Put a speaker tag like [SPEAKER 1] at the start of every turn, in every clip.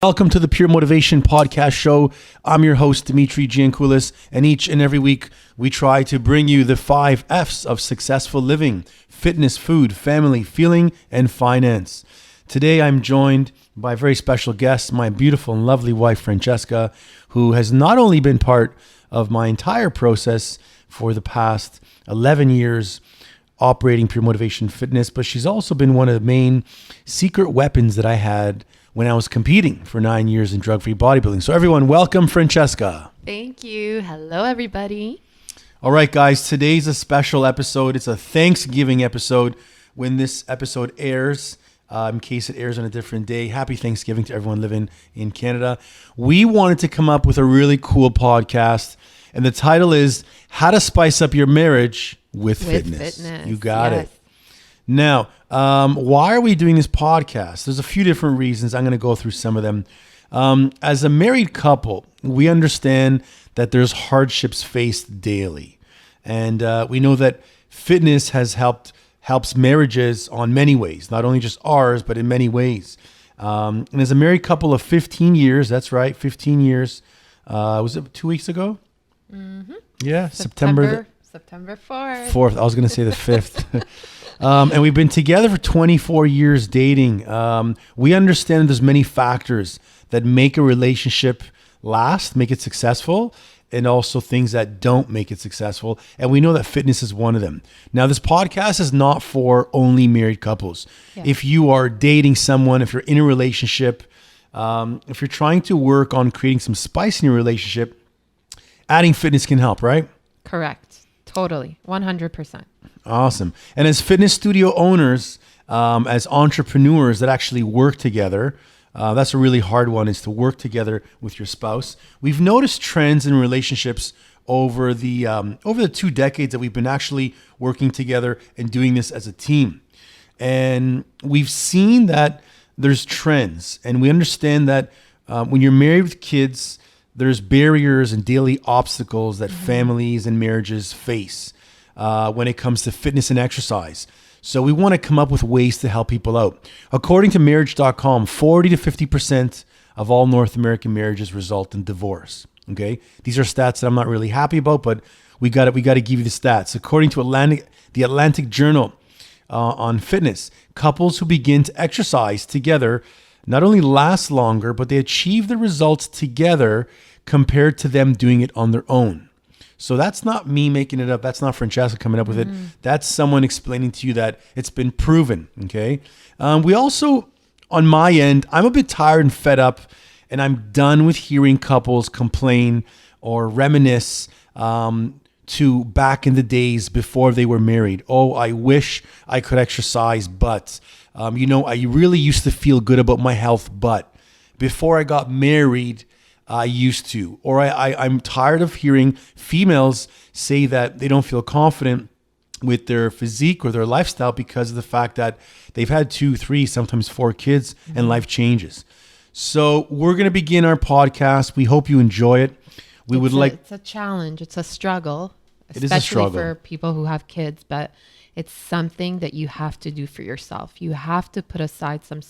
[SPEAKER 1] Welcome to the Pure Motivation Podcast Show. I'm your host, Dimitri Giancoulis, and each and every week we try to bring you the 5 F's of successful living: fitness, food, family, feeling, and finance. Today I'm joined by a very special guest, my beautiful and lovely wife, Francesca, who has not only been part of my entire process for the past 11 years operating Pure Motivation Fitness, but she's also been one of the main secret weapons that I had when I was competing for 9 years in drug-free bodybuilding. So everyone, welcome Francesca.
[SPEAKER 2] Thank you. Hello, everybody.
[SPEAKER 1] All right, guys, today's a special episode. It's a Thanksgiving episode when this episode airs, in case it airs on a different day. Happy Thanksgiving to everyone living in Canada. We wanted to come up with a really cool podcast, and the title is How to Spice Up Your Marriage with Fitness. You got it. Now, why are we doing this podcast? There's a few different reasons. I'm going to go through some of them. As a married couple, we understand that there's hardships faced daily. And we know that fitness helps marriages on many ways, not only just ours, but in many ways. And as a married couple of 15 years, that's right, 15 years. Was it 2 weeks ago?
[SPEAKER 2] Mm-hmm.
[SPEAKER 1] Yeah, September
[SPEAKER 2] 4th.
[SPEAKER 1] I was going to say the 5th. And we've been together for 24 years dating. We understand there's many factors that make a relationship last, make it successful, and also things that don't make it successful. And we know that fitness is one of them. Now, this podcast is not for only married couples. Yeah. If you are dating someone, if you're in a relationship, if you're trying to work on creating some spice in your relationship, adding fitness can help, right?
[SPEAKER 2] Correct. Totally. 100%.
[SPEAKER 1] Awesome. And as fitness studio owners, as entrepreneurs that actually work together, that's a really hard one, is to work together with your spouse. We've noticed trends in relationships over the 2 decades that we've been actually working together and doing this as a team. And we've seen that there's trends, and we understand that when you're married with kids, there's barriers and daily obstacles that families and marriages face when it comes to fitness and exercise. So we want to come up with ways to help people out. According to marriage.com, 40 to 50% of all North American marriages result in divorce. Okay, these are stats that I'm not really happy about, but we got to give you the stats. According to the Atlantic Journal on fitness, couples who begin to exercise together not only last longer, but they achieve the results together compared to them doing it on their own. So that's not me making it up. That's not Francesca coming up with it. That's someone explaining to you that it's been proven, okay? We also, on my end, I'm a bit tired and fed up, and I'm done with hearing couples complain or reminisce to back in the days before they were married. Oh, I wish I could exercise, but, I really used to feel good about my health, but before I got married, I used to. Or I'm tired of hearing females say that they don't feel confident with their physique or their lifestyle because of the fact that they've had 2, 3, sometimes 4 kids and life changes. So we're going to begin our podcast. We hope you enjoy it. It's
[SPEAKER 2] a challenge. It's a struggle.
[SPEAKER 1] It is a struggle.
[SPEAKER 2] Especially for people who have kids, but it's something that you have to do for yourself. You have to put aside some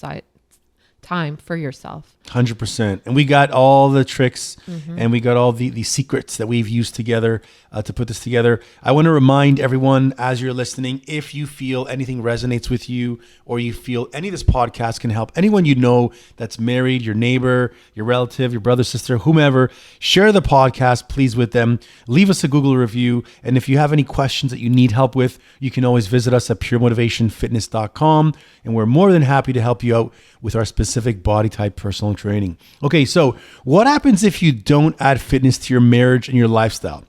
[SPEAKER 2] time for yourself.
[SPEAKER 1] 100%. And we got all the tricks and we got all the secrets that we've used together to put this together. I want to remind everyone as you're listening, if you feel anything resonates with you or you feel any of this podcast can help anyone you know that's married, your neighbor, your relative, your brother, sister, whomever, share the podcast, please, with them. Leave us a Google review. And if you have any questions that you need help with, you can always visit us at puremotivationfitness.com. And we're more than happy to help you out with our specific body type personal training. Okay, so what happens if you don't add fitness to your marriage and your lifestyle?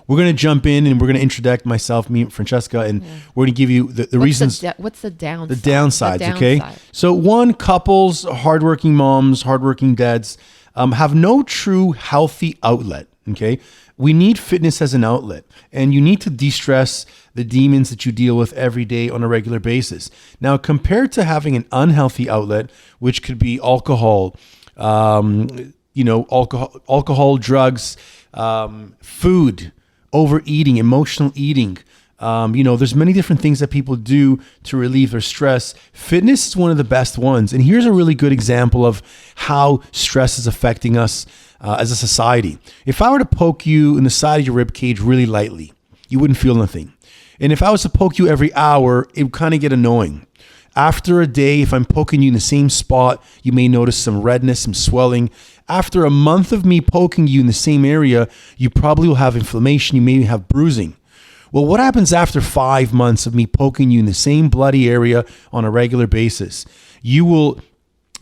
[SPEAKER 1] We're going to jump in and we're going to introduce myself, me, Francesca, and we're going to give you the reasons.
[SPEAKER 2] What's the downside?
[SPEAKER 1] The downsides, okay? So one, couples, hardworking moms, hardworking dads have no true healthy outlet, okay? We need fitness as an outlet, and you need to de-stress the demons that you deal with every day on a regular basis. Now, compared to having an unhealthy outlet, which could be alcohol, drugs, food, overeating, emotional eating, There's many different things that people do to relieve their stress. Fitness is one of the best ones. And here's a really good example of how stress is affecting us as a society. If I were to poke you in the side of your rib cage really lightly, you wouldn't feel nothing. And if I was to poke you every hour, it would kind of get annoying. After a day, if I'm poking you in the same spot, you may notice some redness, some swelling. After a month of me poking you in the same area, you probably will have inflammation. You may have bruising. Well, what happens after 5 months of me poking you in the same bloody area on a regular basis? You will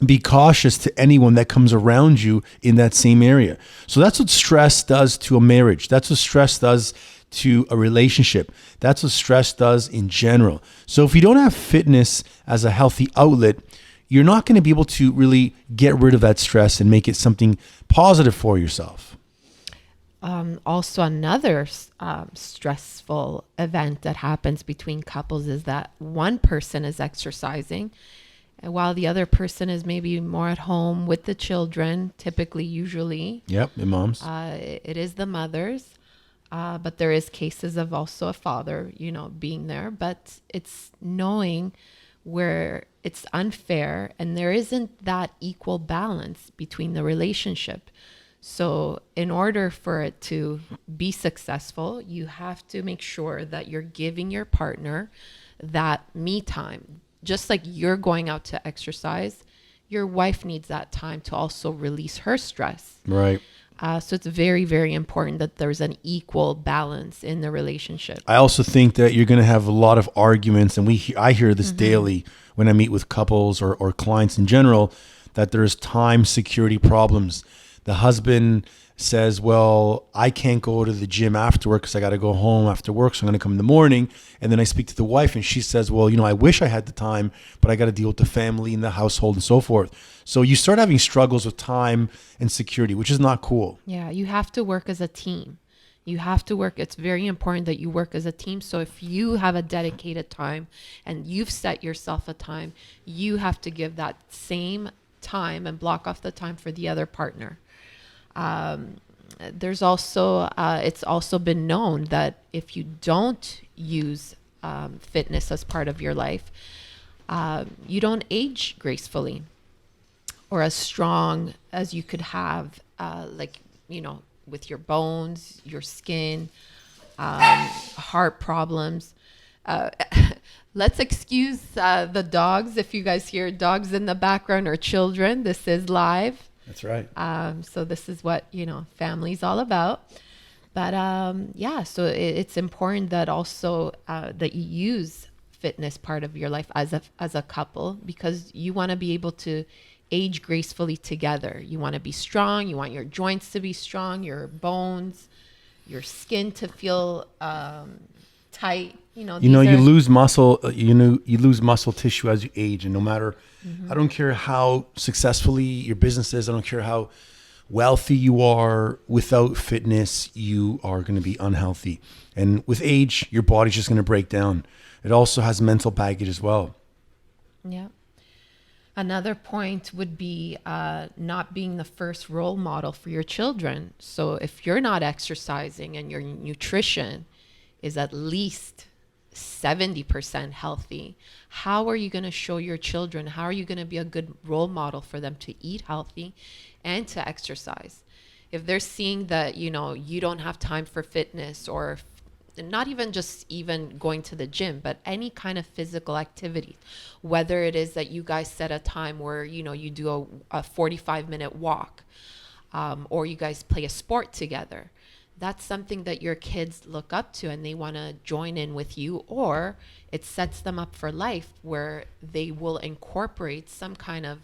[SPEAKER 1] be cautious to anyone that comes around you in that same area. So that's what stress does to a marriage. That's what stress does to a relationship. That's what stress does in general. So if you don't have fitness as a healthy outlet, you're not going to be able to really get rid of that stress and make it something positive for yourself.
[SPEAKER 2] Also, another stressful event that happens between couples is that one person is exercising, and while the other person is maybe more at home with the children, usually.
[SPEAKER 1] Yep, the moms.
[SPEAKER 2] It is the mothers. But there is cases of also a father, being there. But it's knowing where it's unfair and there isn't that equal balance between the relationship. So in order for it to be successful, you have to make sure that you're giving your partner that me time. Just like you're going out to exercise, your wife needs that time to also release her stress.
[SPEAKER 1] Right.
[SPEAKER 2] So it's very, very important that there's an equal balance in the relationship.
[SPEAKER 1] I also think that you're going to have a lot of arguments, and I hear this daily when I meet with couples or clients in general, that there's time security problems. The husband says, well, I can't go to the gym after work because I got to go home after work, so I'm going to come in the morning. And then I speak to the wife and she says, well, I wish I had the time, but I got to deal with the family and the household and so forth. So you start having struggles with time and security, which is not cool.
[SPEAKER 2] Yeah, you have to work as a team. You have to work. It's very important that you work as a team. So if you have a dedicated time and you've set yourself a time, you have to give that same time and block off the time for the other partner. There's also, it's also been known that if you don't use fitness as part of your life, you don't age gracefully or as strong as you could have, with your bones, your skin, heart problems. Let's excuse the dogs. If you guys hear dogs in the background or children, this is live.
[SPEAKER 1] That's right.
[SPEAKER 2] So this is what, family's all about. But so it's important that also that you use fitness part of your life as a couple, because you want to be able to age gracefully together. You want to be strong. You want your joints to be strong, your bones, your skin to feel tight. You
[SPEAKER 1] lose muscle. You lose muscle tissue as you age, and no matter, I don't care how successfully your business is. I don't care how wealthy you are. Without fitness, you are going to be unhealthy, and with age, your body's just going to break down. It also has mental baggage as well.
[SPEAKER 2] Yeah. Another point would be not being the first role model for your children. So if you're not exercising and your nutrition is at least 70% healthy, how are you going to show your children? How are you going to be a good role model for them to eat healthy and to exercise? If they're seeing that, you don't have time for fitness, or not even just even going to the gym, but any kind of physical activity, whether it is that you guys set a time where, you do a 45-minute walk, or you guys play a sport together. That's something that your kids look up to and they want to join in with you, or it sets them up for life where they will incorporate some kind of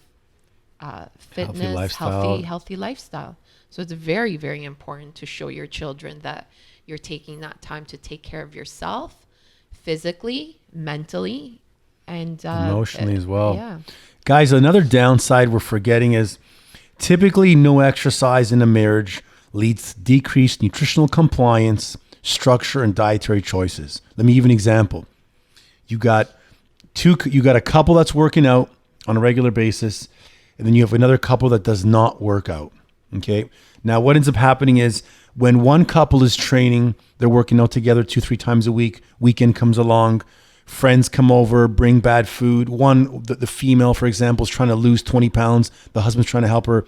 [SPEAKER 2] fitness, healthy lifestyle. So it's very, very important to show your children that you're taking that time to take care of yourself physically, mentally, and
[SPEAKER 1] emotionally as well.
[SPEAKER 2] Yeah.
[SPEAKER 1] Guys, another downside we're forgetting is typically no exercise in a marriage leads to decreased nutritional compliance, structure, and dietary choices. Let me give an example. You got a couple that's working out on a regular basis, and then you have another couple that does not work out. Okay. Now, what ends up happening is when one couple is training, they're working out together 2-3 times a week. Weekend comes along, friends come over, bring bad food. The female, for example, is trying to lose 20 pounds. The husband's trying to help her.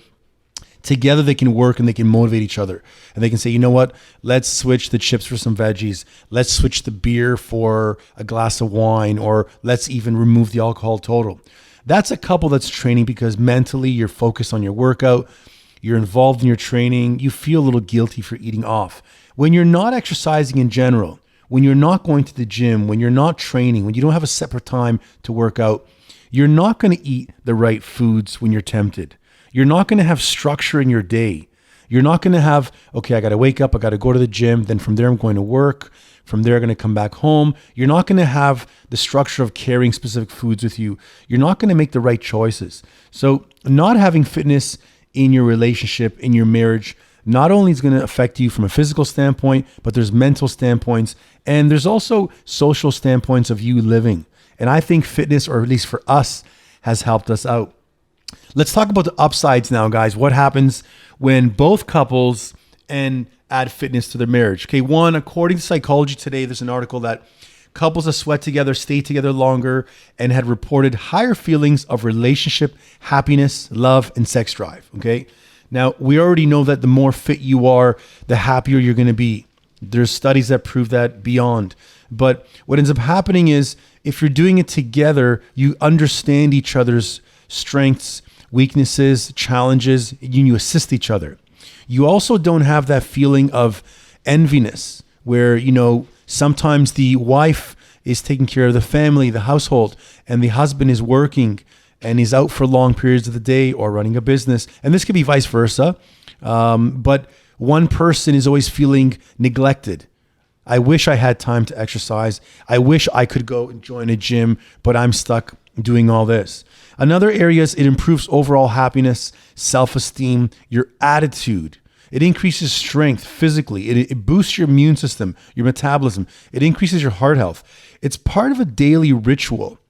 [SPEAKER 1] Together they can work and they can motivate each other. And they can say, you know what, let's switch the chips for some veggies. Let's switch the beer for a glass of wine, or let's even remove the alcohol total. That's a couple that's training because mentally you're focused on your workout. You're involved in your training. You feel a little guilty for eating off. When you're not exercising in general, when you're not going to the gym, when you're not training, when you don't have a separate time to work out, you're not going to eat the right foods when you're tempted. You're not going to have structure in your day. You're not going to have, okay, I got to wake up, I got to go to the gym, then from there I'm going to work, from there I'm going to come back home. You're not going to have the structure of carrying specific foods with you. You're not going to make the right choices. So not having fitness in your relationship, in your marriage, not only is going to affect you from a physical standpoint, but there's mental standpoints, and there's also social standpoints of you living. And I think fitness, or at least for us, has helped us out. Let's talk about the upsides now, guys. What happens when both couples and add fitness to their marriage? Okay, one, according to Psychology Today, there's an article that couples that sweat together stay together longer and had reported higher feelings of relationship happiness, love, and sex drive. Okay, now we already know that the more fit you are, the happier you're going to be. There's studies that prove that beyond. But what ends up happening is if you're doing it together, you understand each other's strengths, weaknesses, challenges, and you assist each other. You also don't have that feeling of enviness where, sometimes the wife is taking care of the family, the household, and the husband is working and is out for long periods of the day or running a business. And this could be vice versa. But one person is always feeling neglected. I wish I had time to exercise. I wish I could go and join a gym, but I'm stuck doing all this. Another area is it improves overall happiness, self-esteem, your attitude. It increases strength physically. It boosts your immune system, your metabolism. It increases your heart health. It's part of a daily ritual.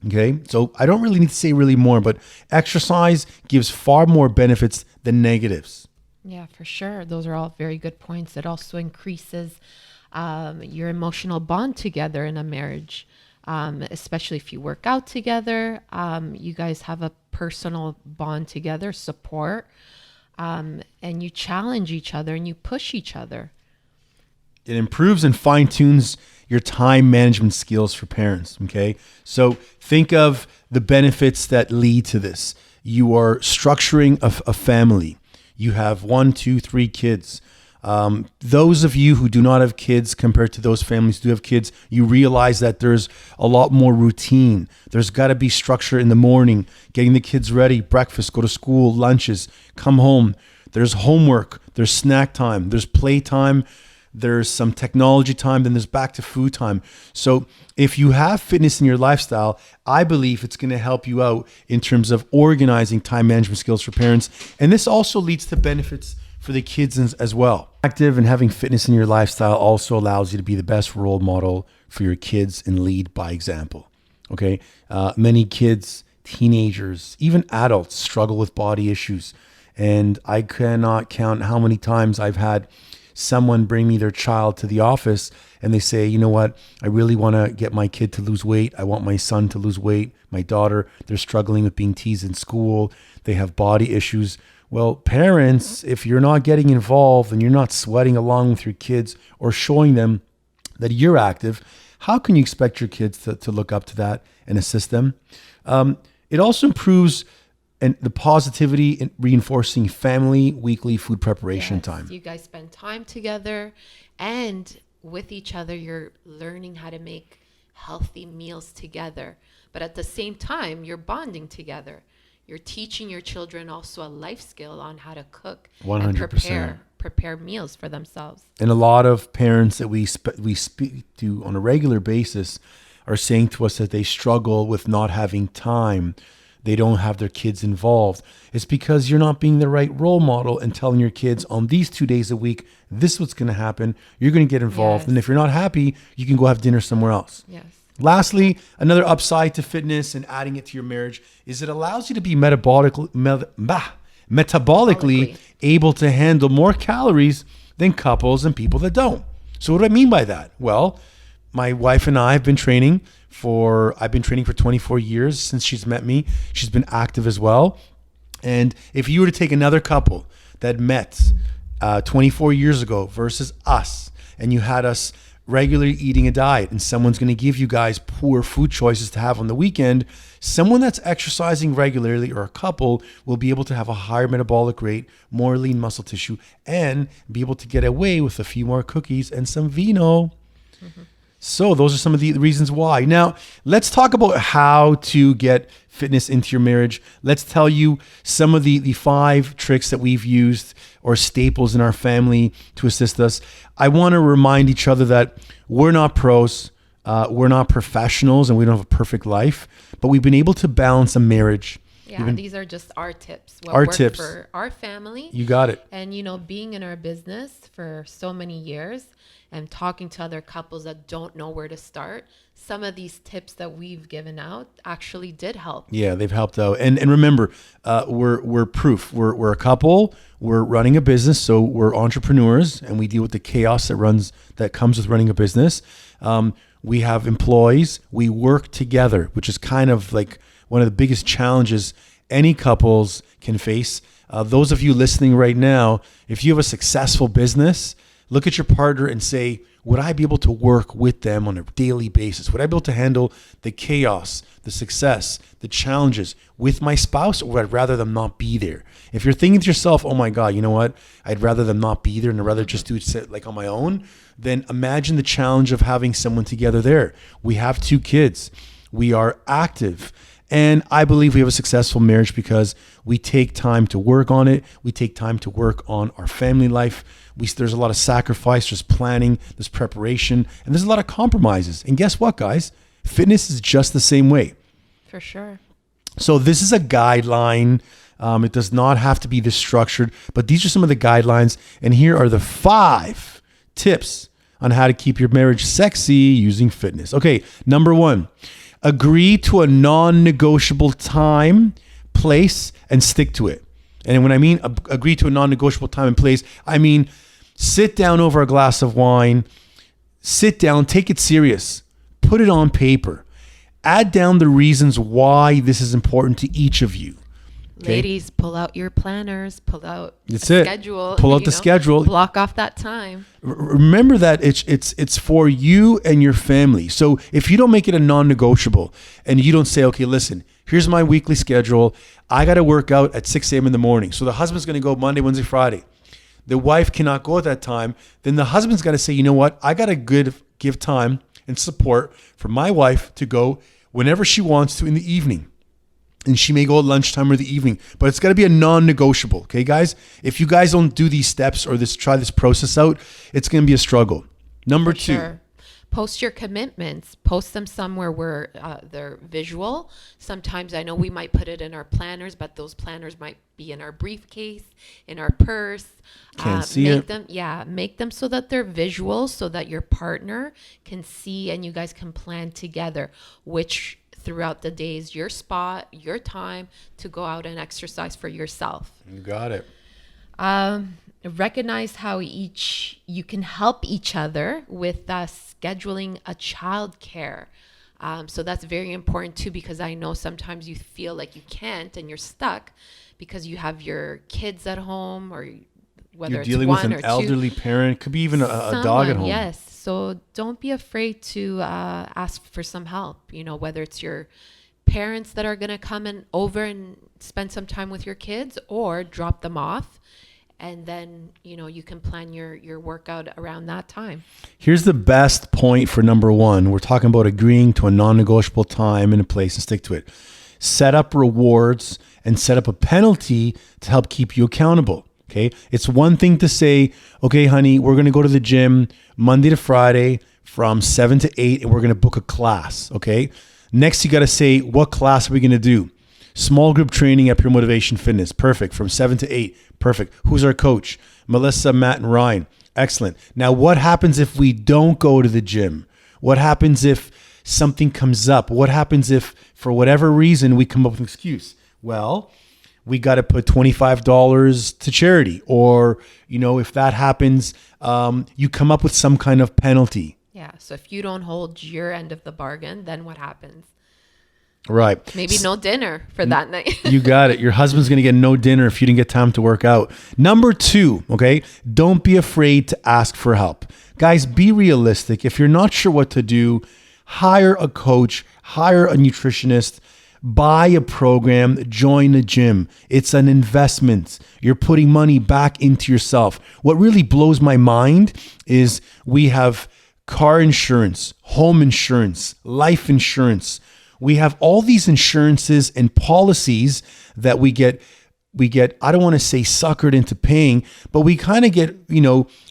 [SPEAKER 1] Okay, so I don't really need to say really more, but exercise gives far more benefits than negatives.
[SPEAKER 2] Yeah, for sure. Those are all very good points. It also increases your emotional bond together in a marriage. Especially if you work out together, you guys have a personal bond together, support, and you challenge each other and you push each other.
[SPEAKER 1] It improves and fine-tunes your time management skills for parents, okay? So think of the benefits that lead to this. You are structuring a family. You have 1, 2, 3 kids. Those of you who do not have kids compared to those families who do have kids, you realize that there's a lot more routine. There's got to be structure in the morning, getting the kids ready, breakfast, go to school, lunches, come home. There's homework, there's snack time, there's play time, there's some technology time, then there's back to food time. So if you have fitness in your lifestyle, I believe it's going to help you out in terms of organizing time management skills for parents. And this also leads to benefits for the kids as well. Active and having fitness in your lifestyle also allows you to be the best role model for your kids and lead by example. Okay. Many kids, teenagers, even adults struggle with body issues. And I cannot count how many times I've had someone bring me their child to the office and they say, you know what, I really want to get my kid to lose weight. I want my son to lose weight. My daughter, they're struggling with being teased in school. They have body issues. Well, parents, if you're not getting involved and you're not sweating along with your kids or showing them that you're active, how can you expect your kids to look up to that and assist them? It also improves the positivity in reinforcing family weekly food preparation time.
[SPEAKER 2] You guys spend time together and with each other, you're learning how to make healthy meals together. But at the same time, you're bonding together. You're teaching your children also a life skill on how to cook
[SPEAKER 1] 100%.
[SPEAKER 2] and prepare meals for themselves.
[SPEAKER 1] And a lot of parents that we speak to on a regular basis are saying to us that they struggle with not having time. They don't have their kids involved. It's because you're not being the right role model and telling your kids on these 2 days a week, this is what's going to happen. You're going to get involved.
[SPEAKER 2] Yes.
[SPEAKER 1] And if you're not happy, you can go have dinner somewhere else.
[SPEAKER 2] Yes.
[SPEAKER 1] Lastly, another upside to fitness and adding it to your marriage is it allows you to be metabolically metabolically able to handle more calories than couples and people that don't. So what do I mean by that? Well, my wife and I have been training I've been training for 24 years since she's met me. She's been active as well. And if you were to take another couple that met 24 years ago versus us, and you had us regularly eating a diet, and someone's going to give you guys poor food choices to have on the weekend, someone that's exercising regularly or a couple will be able to have a higher metabolic rate, more lean muscle tissue, and be able to get away with a few more cookies and some vino. Mm-hmm. So those are some of the reasons why. Now, let's talk about how to get fitness into your marriage. Let's tell you some of the 5 tricks that we've used or staples in our family to assist us. I want to remind each other that we're not pros, we're not professionals, and we don't have a perfect life, but we've been able to balance a marriage.
[SPEAKER 2] Yeah, these are just our tips.
[SPEAKER 1] Our tips
[SPEAKER 2] for our family.
[SPEAKER 1] You got it.
[SPEAKER 2] And, being in our business for so many years and talking to other couples that don't know where to start, some of these tips that we've given out actually did help. Yeah, they've helped out.
[SPEAKER 1] And remember, we're proof. We're a couple. We're running a business, so we're entrepreneurs, and we deal with the chaos that comes with running a business. We have employees. We work together, which is kind of like one of the biggest challenges any couples can face. Those of you listening right now, if you have a successful business, look at your partner and say, would I be able to work with them on a daily basis? Would I be able to handle the chaos, the success, the challenges with my spouse, or would I rather them not be there? If you're thinking to yourself, oh my God, you know what? I'd rather them not be there and I'd rather just do it like on my own, then imagine the challenge of having someone together there. We have 2 kids. We are active. And I believe we have a successful marriage because we take time to work on it. We take time to work on our family life. There's a lot of sacrifice, there's planning, there's preparation, and there's a lot of compromises. And guess what, guys? Fitness is just the same way.
[SPEAKER 2] For sure.
[SPEAKER 1] So this is a guideline. It does not have to be this structured, but these are some of the guidelines. And here are the 5 tips on how to keep your marriage sexy using fitness. Okay, number 1, agree to a non-negotiable time, place, and stick to it. And when I mean agree to a non-negotiable time and place, I mean sit down over a glass of wine, sit down, take it serious, put it on paper, add down the reasons why this is important to each of you.
[SPEAKER 2] Okay? Ladies, pull out your planners, pull out
[SPEAKER 1] schedule. Pull out the schedule.
[SPEAKER 2] Block off that time.
[SPEAKER 1] Remember that it's for you and your family. So if you don't make it a non-negotiable and you don't say, okay, listen, here's my weekly schedule. I got to work out at 6 a.m. in the morning. So the husband's going to go Monday, Wednesday, Friday. The wife cannot go at that time. Then the husband's got to say, you know what? I got to give time and support for my wife to go whenever she wants to in the evening. And she may go at lunchtime or the evening, but it's got to be a non-negotiable. Okay, guys? If you guys don't do these steps or try this process out, it's going to be a struggle. Number 2.
[SPEAKER 2] Sure. Post your commitments. Post them somewhere where they're visual. Sometimes I know we might put it in our planners, but those planners might be in our briefcase, in our purse.
[SPEAKER 1] Can't see it.
[SPEAKER 2] Make them so that they're visual, so that your partner can see and you guys can plan together which throughout the days, your spot, your time to go out and exercise for yourself.
[SPEAKER 1] You got it.
[SPEAKER 2] Recognize how you can help each other with scheduling a child care. So that's very important too, because I know sometimes you feel like you can't and you're stuck because you have your kids at home, or whether
[SPEAKER 1] you're dealing with an elderly parent, could be even a dog at home.
[SPEAKER 2] Yes. So don't be afraid to ask for some help, whether it's your parents that are going to come over and spend some time with your kids, or drop them off. And then, you can plan your workout around that time.
[SPEAKER 1] Here's the best point for number 1. We're talking about agreeing to a non-negotiable time and a place and stick to it. Set up rewards and set up a penalty to help keep you accountable. Okay. It's one thing to say, okay, honey, we're going to go to the gym Monday to Friday from 7 to 8, and we're going to book a class. Okay. Next, you got to say, what class are we going to do? Small group training at Pure Motivation Fitness. Perfect. From 7 to 8. Perfect. Who's our coach? Melissa, Matt, and Ryan. Excellent. Now, what happens if we don't go to the gym? What happens if something comes up? What happens if, for whatever reason, we come up with an excuse? Well, we got to put $25 to charity. Or, if that happens, you come up with some kind of penalty.
[SPEAKER 2] Yeah. So if you don't hold your end of the bargain, then what happens?
[SPEAKER 1] Right.
[SPEAKER 2] Maybe no dinner for that night.
[SPEAKER 1] You got it. Your husband's going to get no dinner if you didn't get time to work out. Number 2, okay? Don't be afraid to ask for help. Guys, be realistic. If you're not sure what to do, hire a coach, hire a nutritionist, buy a program, join a gym. It's an investment. You're putting money back into yourself. What really blows my mind is we have car insurance, home insurance, life insurance. We have all these insurances and policies that we get, I don't want to say suckered into paying, but we kind of get,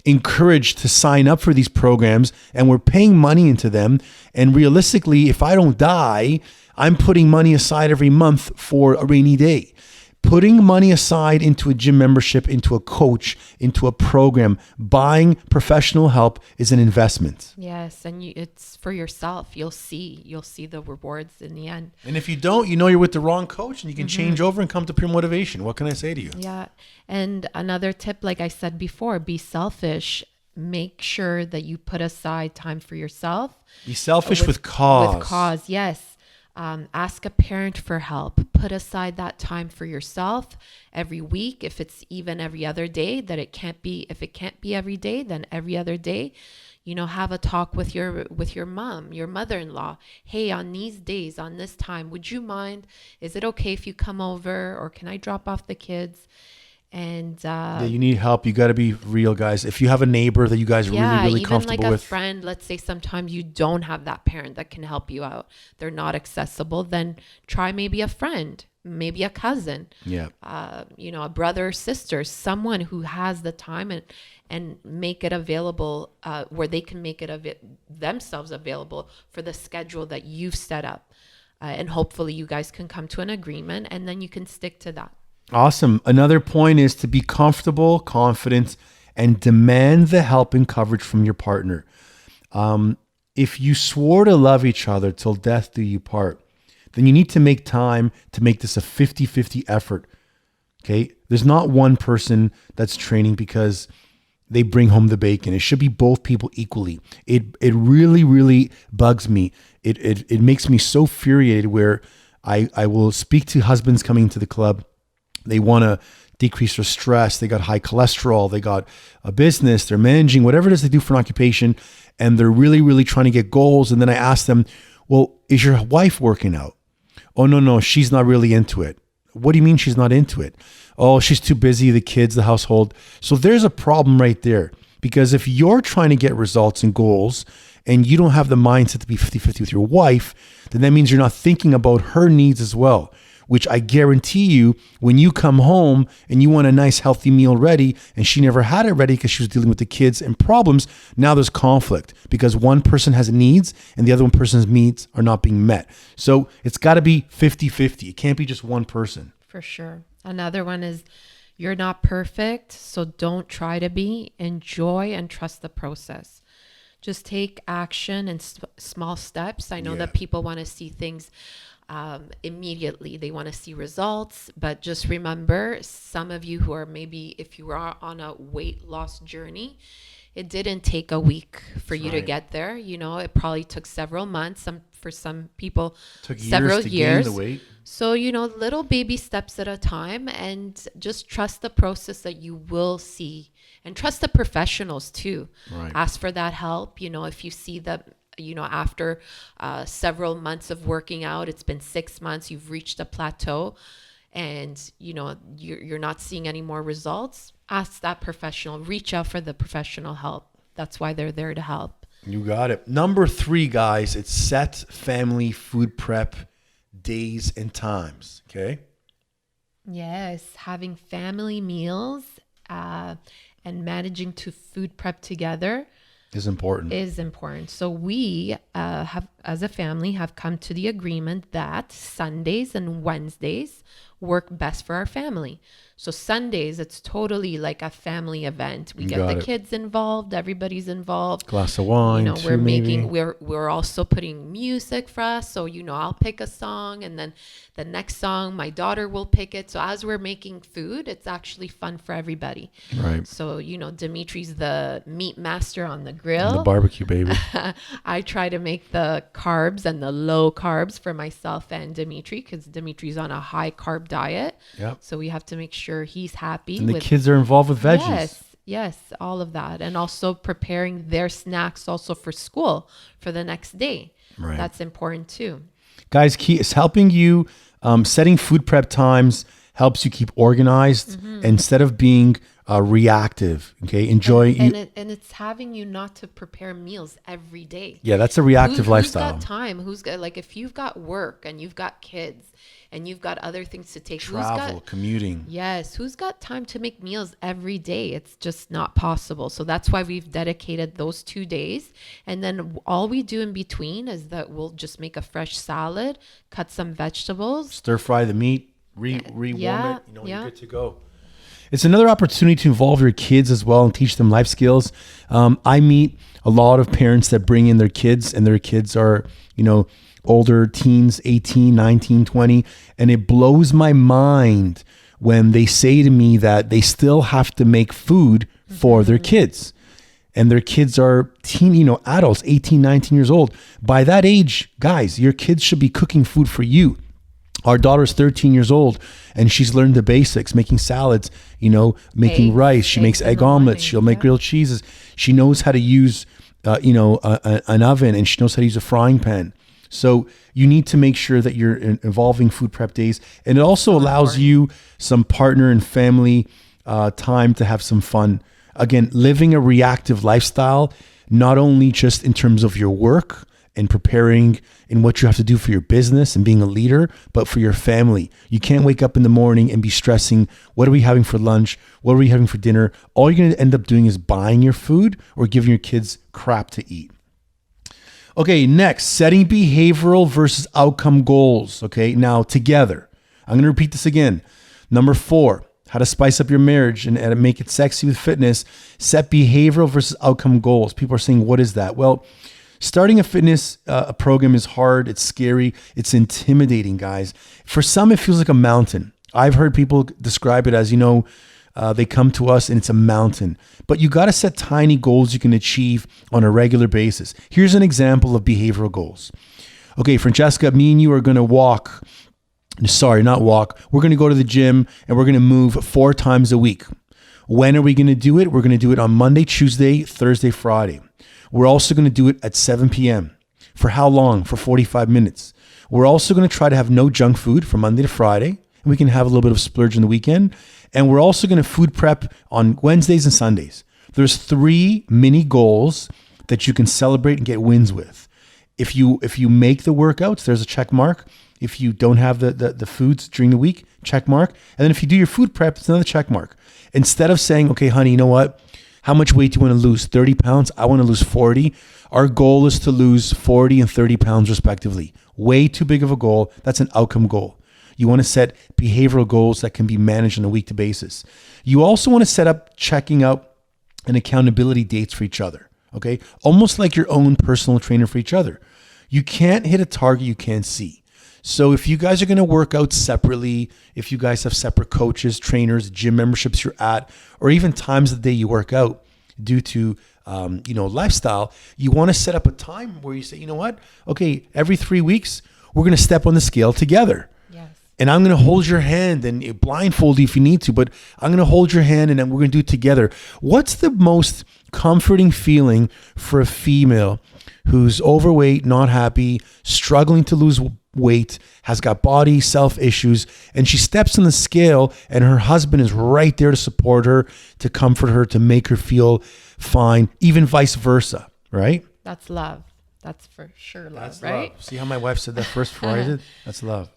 [SPEAKER 1] encouraged to sign up for these programs, and we're paying money into them. And realistically, if I don't die, I'm putting money aside every month for a rainy day. Putting money aside into a gym membership, into a coach, into a program, buying professional help is an investment.
[SPEAKER 2] Yes, and it's for yourself. You'll see the rewards in the end.
[SPEAKER 1] And if you don't, you're with the wrong coach, and you can change over and come to Pure Motivation. What can I say to you?
[SPEAKER 2] Yeah. And another tip, like I said before, be selfish. Make sure that you put aside time for yourself.
[SPEAKER 1] Be selfish with cause.
[SPEAKER 2] With cause, yes. Ask a parent for help. Put aside that time for yourself every week. If it's even every other day, if it can't be every day, then every other day. Have a talk with your mom, your mother-in-law. Hey, on these days, on this time, would you mind? Is it okay if you come over, or can I drop off the kids? And
[SPEAKER 1] you need help. You got to be real, guys. If you have a neighbor that you guys are really comfortable
[SPEAKER 2] even like
[SPEAKER 1] with,
[SPEAKER 2] a friend, let's say sometimes you don't have that parent that can help you out, they're not accessible, then try maybe a friend, maybe a cousin, a brother or sister, someone who has the time, and make it available where they can make it themselves available for the schedule that you've set up, and hopefully you guys can come to an agreement, and then you can stick to that.
[SPEAKER 1] Awesome. Another point is to be comfortable, confident, and demand the help and coverage from your partner. If you swore to love each other till death do you part, then you need to make time to make this a 50-50 effort. Okay? There's not one person that's training because they bring home the bacon. It should be both people equally. It really, really bugs me. It makes me so infuriated where I will speak to husbands coming to the club. They want to decrease their stress. They got high cholesterol. They got a business. They're managing whatever it is they do for an occupation. And they're really, really trying to get goals. And then I ask them, well, is your wife working out? Oh, no, she's not really into it. What do you mean she's not into it? Oh, she's too busy, the kids, the household. So there's a problem right there. Because if you're trying to get results and goals and you don't have the mindset to be 50-50 with your wife, then that means you're not thinking about her needs as well. Which I guarantee you, when you come home and you want a nice healthy meal ready and she never had it ready because she was dealing with the kids and problems, now there's conflict because one person has needs and the other one person's needs are not being met. So it's got to be 50-50. It can't be just one person.
[SPEAKER 2] For sure. Another one is you're not perfect, so don't try to be. Enjoy and trust the process. Just take action and small steps. I know that people want to see things immediately. They want to see results, but just remember, some of you who are maybe, if you are on a weight loss journey, it didn't take a week for you to get there. It probably took several months. For some people,
[SPEAKER 1] took
[SPEAKER 2] several years.
[SPEAKER 1] Gain the weight.
[SPEAKER 2] So, little baby steps at a time, and just trust the process that you will see, and trust the professionals too.
[SPEAKER 1] Right.
[SPEAKER 2] Ask for that help. If you see that, after several months of working out, it's been 6 months, you've reached a plateau, and you're not seeing any more results, ask that professional, reach out for the professional help. That's why they're there to help.
[SPEAKER 1] You got it. Number 3, guys, it's set family food prep days and times. Okay.
[SPEAKER 2] Yes. Having family meals and managing to food prep together
[SPEAKER 1] is important. So we have, as a family, have come to the agreement that Sundays and Wednesdays work best for our family.
[SPEAKER 2] So Sundays, it's totally like a family event. We get
[SPEAKER 1] Got
[SPEAKER 2] the
[SPEAKER 1] it.
[SPEAKER 2] kids involved, everybody's involved.
[SPEAKER 1] Glass of wine,
[SPEAKER 2] You know,
[SPEAKER 1] two maybe.
[SPEAKER 2] we're also putting music for us. So, you know, I'll pick a song, and then the next song my daughter will pick it. So as we're making food, it's actually fun for everybody.
[SPEAKER 1] Right.
[SPEAKER 2] So, you know, Dimitri's the meat master on the
[SPEAKER 1] And the
[SPEAKER 2] grill.
[SPEAKER 1] barbecue, baby.
[SPEAKER 2] I try to make the carbs and the low carbs for myself and Dimitri, because Dimitri's on a high carb diet.
[SPEAKER 1] Yep.
[SPEAKER 2] So we have to make sure he's happy
[SPEAKER 1] And the
[SPEAKER 2] with
[SPEAKER 1] kids are involved with veggies.
[SPEAKER 2] Yes, all of that. And also preparing their snacks also for school for the next day.
[SPEAKER 1] Right.
[SPEAKER 2] That's important too.
[SPEAKER 1] Guys, key is helping you. Setting food prep times helps you keep organized instead of being reactive. Okay, enjoy
[SPEAKER 2] And it's having you not to prepare meals every day.
[SPEAKER 1] Yeah, that's a reactive lifestyle.
[SPEAKER 2] Who's got time? Who's got, like, if you've got work and you've got kids and you've got other things to take,
[SPEAKER 1] Travel, commuting.
[SPEAKER 2] Yes, who's got time to make meals every day? It's just not possible. So that's why we've dedicated those 2 days. And then all we do in between is that we'll just make a fresh salad, cut some vegetables.
[SPEAKER 1] Stir fry the meat, rewarm
[SPEAKER 2] yeah,
[SPEAKER 1] it. You know,
[SPEAKER 2] yeah.
[SPEAKER 1] you're good to go. It's another opportunity to involve your kids as well and teach them life skills. I meet a lot of parents that bring in their kids, and their kids are, you know, older teens, 18, 19, 20. And it blows my mind when they say to me that they still have to make food for their kids. And their kids are adults, 18, 19 years old. By that age, guys, your kids should be cooking food for you. Our daughter's 13 years old, and she's learned the basics, making salads, making rice. She makes egg omelets. She'll make grilled cheeses. She knows how to use, an oven, and she knows how to use a frying pan. So you need to make sure that you're involving food prep days. And it also allows you some partner and family time to have some fun. Again, living a reactive lifestyle, not only just in terms of your work and preparing in what you have to do for your business and being a leader, but for your family. You can't wake up in the morning and be stressing, what are we having for lunch? What are we having for dinner? All you're going to end up doing is buying your food or giving your kids crap to eat. Okay, next, setting behavioral versus outcome goals. Okay, now together. I'm going to repeat this again. Number 4, how to spice up your marriage and make it sexy with fitness. Set behavioral versus outcome goals. People are saying, what is that? Well, starting a fitness program is hard. It's scary. It's intimidating, guys. For some, it feels like a mountain. I've heard people describe it as, they come to us and it's a mountain. But you got to set tiny goals you can achieve on a regular basis. Here's an example of behavioral goals. Okay, Francesca, me and you are going to walk. Sorry, not walk. We're going to go to the gym and we're going to move 4 times a week. When are we going to do it? We're going to do it on Monday, Tuesday, Thursday, Friday. We're also going to do it at 7 p.m. For how long? For 45 minutes. We're also going to try to have no junk food from Monday to Friday. And we can have a little bit of splurge in the weekend. And we're also going to food prep on Wednesdays and Sundays. There's 3 mini goals that you can celebrate and get wins with. If you make the workouts, there's a check mark. If you don't have the foods during the week, check mark. And then if you do your food prep, it's another check mark. Instead of saying, okay, honey, you know what? How much weight do you want to lose? 30 pounds? I want to lose 40. Our goal is to lose 40 and 30 pounds respectively. Way too big of a goal. That's an outcome goal. You want to set behavioral goals that can be managed on a weekly basis. You also want to set up checking out and accountability dates for each other. Okay? Almost like your own personal trainer for each other. You can't hit a target you can't see. So if you guys are going to work out separately, if you guys have separate coaches, trainers, gym memberships you're at, or even times of the day you work out due to lifestyle, you want to set up a time where you say, you know what? Okay, every 3 weeks, we're going to step on the scale together.
[SPEAKER 2] Yes.
[SPEAKER 1] And I'm going to hold your hand and blindfold you if you need to, but I'm going to hold your hand and then we're going to do it together. What's the most comforting feeling for a female who's overweight, not happy, struggling to lose weight, has got body self issues, and she steps on the scale and her husband is right there to support her, to comfort her, to make her feel fine, even vice versa, right?
[SPEAKER 2] That's love. That's for sure love,
[SPEAKER 1] That's
[SPEAKER 2] right?
[SPEAKER 1] love. See how my wife said that first before I did? That's love.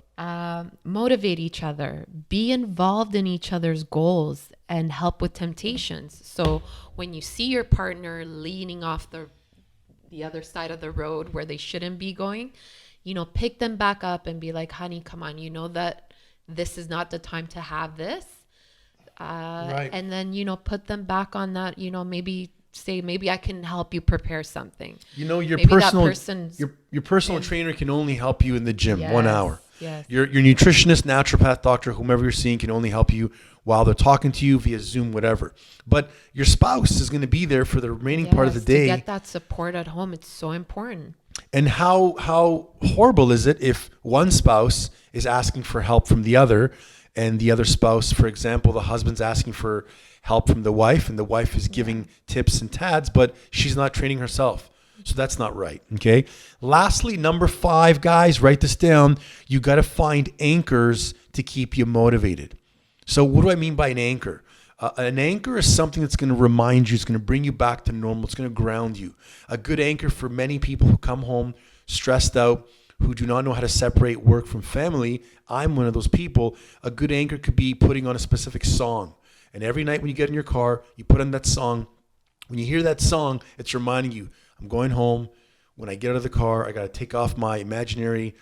[SPEAKER 2] Motivate each other, be involved in each other's goals, and help with temptations. So when you see your partner leaning off the other side of the road where they shouldn't be going, pick them back up and be like, honey, come on, you know that this is not the time to have this.
[SPEAKER 1] Right.
[SPEAKER 2] And then, put them back on that, maybe say, maybe I can help you prepare something.
[SPEAKER 1] Your
[SPEAKER 2] Maybe that
[SPEAKER 1] personal
[SPEAKER 2] person's
[SPEAKER 1] your personal trainer can only help you in the gym 1 hour.
[SPEAKER 2] Yes.
[SPEAKER 1] Your nutritionist, naturopath, doctor, whomever you're seeing can only help you while they're talking to you via Zoom, whatever. But your spouse is going to be there for the remaining part of the day.
[SPEAKER 2] To get that support at home, it's so important.
[SPEAKER 1] And how horrible is it if one spouse is asking for help from the other, and the other spouse, for example, the husband's asking for help from the wife, and the wife is giving tips and tads, but she's not training herself. So that's not right. Okay. Lastly, number 5, guys, write this down. You got to find anchors to keep you motivated. So what do I mean by an anchor? An anchor is something that's going to remind you, it's going to bring you back to normal, it's going to ground you. A good anchor for many people who come home stressed out, who do not know how to separate work from family. I'm one of those people. A good anchor could be putting on a specific song. And every night when you get in your car, you put on that song. When you hear that song, it's reminding you, I'm going home. When I get out of the car, I got to take off my imaginary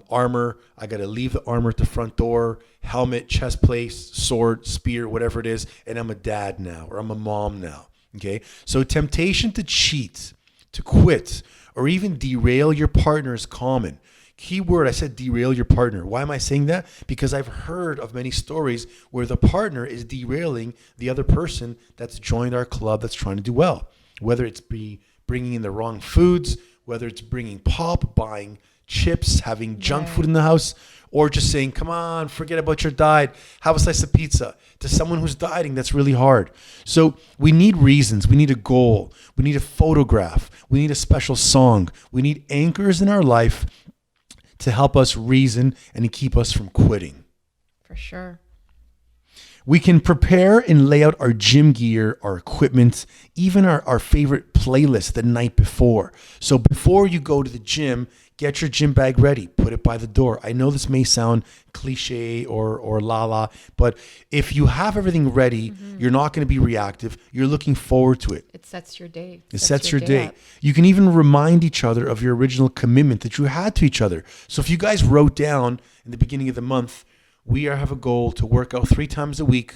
[SPEAKER 1] armor. I got to leave the armor at the front door, helmet, chest plate, sword, spear, whatever it is. And I'm a dad now, or I'm a mom now. Okay. So temptation to cheat, to quit, or even derail your partner is common. Key word, I said derail your partner. Why am I saying that? Because I've heard of many stories where the partner is derailing the other person that's joined our club that's trying to do well. Whether it's bringing in the wrong foods, whether it's bringing pop, buying chips, having junk food in the house, or just saying, come on, forget about your diet, have a slice of pizza. To someone who's dieting, that's really hard. So we need reasons. We need a goal. We need a photograph. We need a special song. We need anchors in our life to help us reason and to keep us from quitting.
[SPEAKER 2] For sure.
[SPEAKER 1] We can prepare and lay out our gym gear, our equipment, even our favorite playlist the night before. So before you go to the gym, get your gym bag ready. Put it by the door. I know this may sound cliche or la, but if you have everything ready, you're not going to be reactive. You're looking forward to it.
[SPEAKER 2] It sets your day.
[SPEAKER 1] It sets your day.
[SPEAKER 2] up.
[SPEAKER 1] You can even remind each other of your original commitment that you had to each other. So if you guys wrote down in the beginning of the month, we have a goal to work out 3 times a week,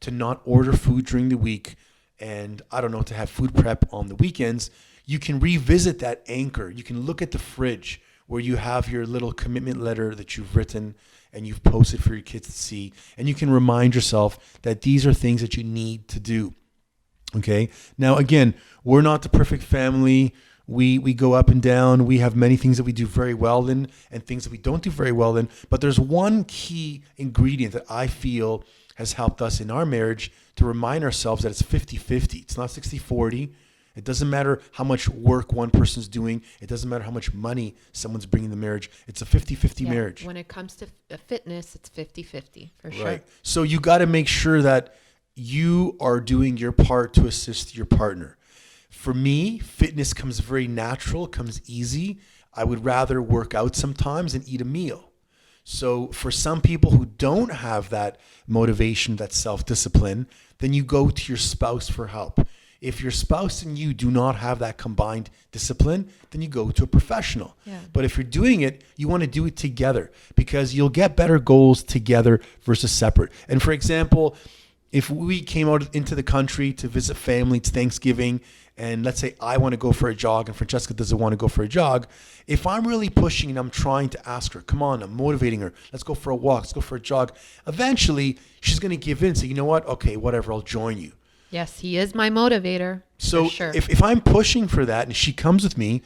[SPEAKER 1] to not order food during the week, and to have food prep on the weekends. You can revisit that anchor. You can look at the fridge where you have your little commitment letter that you've written and you've posted for your kids to see. And you can remind yourself that these are things that you need to do. Okay. Now, again, we're not the perfect family. We go up and down. We have many things that we do very well in and things that we don't do very well in. But there's one key ingredient that I feel has helped us in our marriage to remind ourselves that it's 50-50. It's not 60-40. It doesn't matter how much work one person's doing. It doesn't matter how much money someone's bringing in the marriage. It's a 50-50 marriage.
[SPEAKER 2] When it comes to fitness, it's 50-50 for sure.
[SPEAKER 1] Right. So you got to make sure that you are doing your part to assist your partner. For me, fitness comes very natural, comes easy. I would rather work out sometimes and eat a meal. So for some people who don't have that motivation, that self-discipline, then you go to your spouse for help. If your spouse and you do not have that combined discipline, then you go to a professional.
[SPEAKER 2] Yeah.
[SPEAKER 1] But if you're doing it, you want to do it together because you'll get better goals together versus separate. And for example, if we came out into the country to visit family, it's Thanksgiving, and let's say I want to go for a jog and Francesca doesn't want to go for a jog, if I'm really pushing and I'm trying to ask her, come on, I'm motivating her, let's go for a walk, let's go for a jog, eventually she's going to give in and say, you know what, okay, whatever, I'll join you.
[SPEAKER 2] Yes, he is my motivator.
[SPEAKER 1] So
[SPEAKER 2] for sure.
[SPEAKER 1] if I'm pushing for that and she comes with me,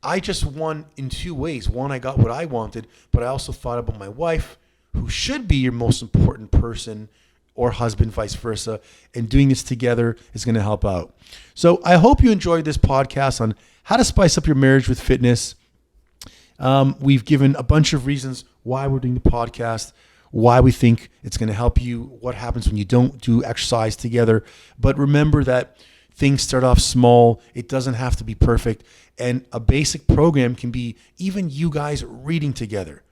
[SPEAKER 1] I just won in 2 ways. One, I got what I wanted, but I also thought about my wife, who should be your most important person, or husband, vice versa. And doing this together is going to help out. So I hope you enjoyed this podcast on how to spice up your marriage with fitness. We've given a bunch of reasons why we're doing the podcast, why we think it's going to help you, what happens when you don't do exercise together. But remember that things start off small. It doesn't have to be perfect. And a basic program can be even you guys reading together.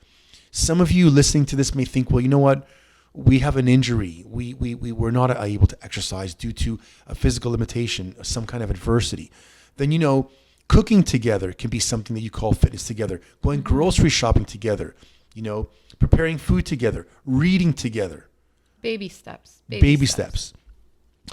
[SPEAKER 1] Some of you listening to this may think, well, you know what? We have an injury. We were not able to exercise due to a physical limitation, some kind of adversity. Then, cooking together can be something that you call fitness together. Going grocery shopping together, preparing food together, reading together.
[SPEAKER 2] Baby steps.
[SPEAKER 1] Baby steps.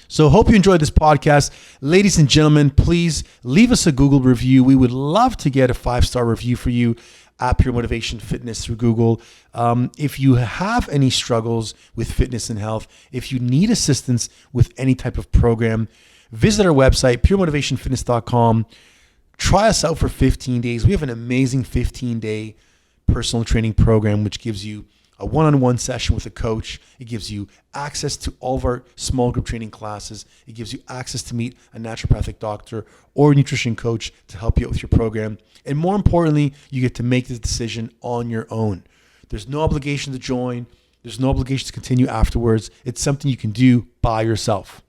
[SPEAKER 1] So hope you enjoyed this podcast. Ladies and gentlemen, please leave us a Google review. We would love to get a 5-star review for you at Pure Motivation Fitness through Google. If you have any struggles with fitness and health, if you need assistance with any type of program, visit our website, puremotivationfitness.com. Try us out for 15 days. We have an amazing 15-day personal training program, which gives you a one-on-one session with a coach. It gives you access to all of our small group training classes. It gives you access to meet a naturopathic doctor or a nutrition coach to help you out with your program. And more importantly, you get to make this decision on your own. There's no obligation to join. There's no obligation to continue afterwards. It's something you can do by yourself.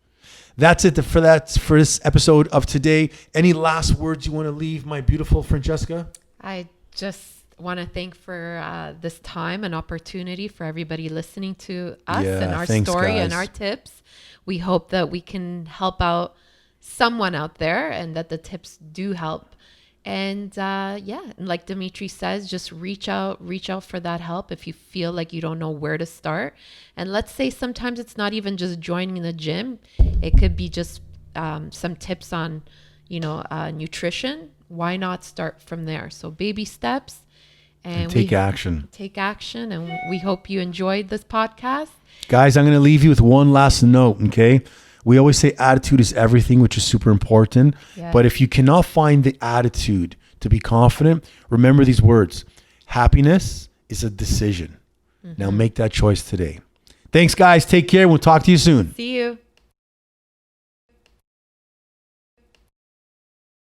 [SPEAKER 1] That's it for this episode of today. Any last words you want to leave, my beautiful Francesca?
[SPEAKER 2] I just want to thank for this time and opportunity for everybody listening to us and our story
[SPEAKER 1] guys.
[SPEAKER 2] and our tips. We hope that we can help out someone out there and that the tips do help. And like Dimitri says, just reach out for that help if you feel like you don't know where to start. And let's say sometimes it's not even just joining the gym. It could be just some tips on, nutrition. Why not start from there? So baby steps. And
[SPEAKER 1] take action.
[SPEAKER 2] Take action. And we hope you enjoyed this podcast.
[SPEAKER 1] Guys, I'm going to leave you with one last note, okay? We always say attitude is everything, which is super important.
[SPEAKER 2] Yeah.
[SPEAKER 1] But if you cannot find the attitude to be confident, remember these words. Happiness is a decision. Now make that choice today. Thanks, guys. Take care. We'll talk to you soon.
[SPEAKER 2] See you.